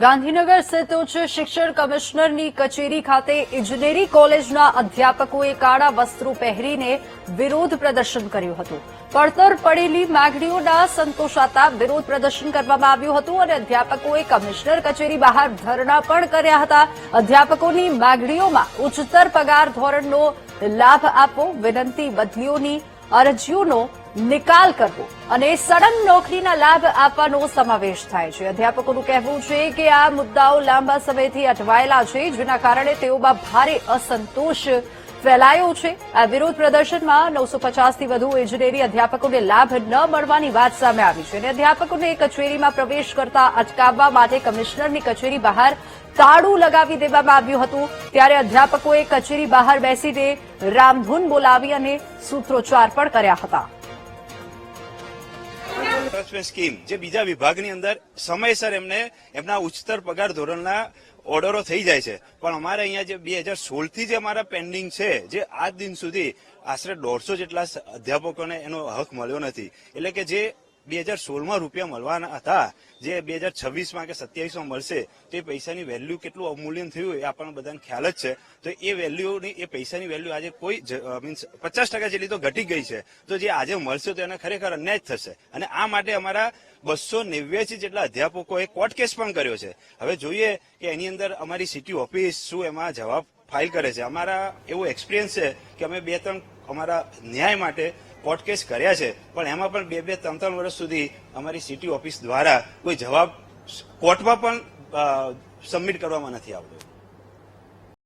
ગાંધીનગર સ્થિત ઉચ્ચ શિક્ષણ કમિશનરની કચેરી ખાતે ઇજનેરી કોલેજના અધ્યાપકોએ કાળા વસ્ત્રો પહેરીને વિરોધ પ્રદર્શન કર્યું હતું। પડતર પડેલી માંગણીઓના સંતોષાતા વિરોધ પ્રદર્શન કરવામાં આવ્યું હતું અને અધ્યાપકોએ કમિશનર કચેરી બહાર ધરણા પણ કર્યા હતા। અધ્યાપકોની માંગણીઓમાં ઉચ્ચતર પગાર ધોરણનો લાભ આપવો, વિનંતી બદલીઓની અરજીઓનો નિકાલ કરવો અને સળંગ નોકરીના લાભ આપવાનો સમાવેશ થાય છે। અધ્યાપકોનું કહેવું છે કે આ મુદ્દાઓ લાંબા સમયથી અટવાયેલા છે, જેના કારણે તેઓમાં ભારે અસંતોષ ફેલાયો છે। આ વિરોધ પ્રદર્શનમાં 950થી વધુ ઇજનેરી અધ્યાપકોને લાભ ન મળવાની વાત સામે આવી છે અને અધ્યાપકોને કચેરીમાં પ્રવેશ કરતા અટકાવવા માટે કમિશનરની કચેરી બહાર તાળું લગાવી દેવામાં આવ્યું હતું। ત્યારે અધ્યાપકોએ કચેરી બહાર બેસીને રામધૂન બોલાવી અને સૂત્રોચ્ચાર પણ કર્યા હતા। સ્કીમ જે બીજા વિભાગની અંદર સમયસર એમને એમના ઉચ્ચતર પગાર ધોરણના ઓર્ડરો થઈ જાય છે, પણ અમારે અહીંયા જે 2016 થી જે અમારા પેન્ડિંગ છે, જે આજ દિન સુધી આશરે 150 જેટલા અધ્યાપકોને એનો હક મળ્યો નથી। એટલે કે જે 2016માં રૂપિયા મળવાના હતા, જે 2026માં કે 27માં મળશે, તો એ પૈસાની વેલ્યુ કેટલું અવમૂલ્યન થયું એ આપણને બધાને ખ્યાલ જ છે। તો એ વેલ્યુની, એ પૈસાની વેલ્યુ આજે કોઈ મીન્સ 50% જેટલી તો ઘટી ગઈ છે। તો જે આજે મળશે તો એને ખરેખર અન્યાય થશે અને આ માટે અમારા 289 જેટલા અધ્યાપકોએ કોર્ટ કેસ પણ કર્યો છે। હવે જોઈએ કે એની અંદર અમારી સિટી ઓફિસ શું એમાં જવાબ ફાઇલ કરે છે। અમારા એવો એક્સપિરિયન્સ છે કે અમે 2-3 અમારા ન્યાય માટે કોર્ટ કેસ કર્યા છે, પણ એમાં પણ 2-3 વર્ષ સુધી અમારી સિટી ઓફિસ દ્વારા કોઈ જવાબ કોર્ટમાં પણ સબમિટ કરવામાં નથી આવ્યો।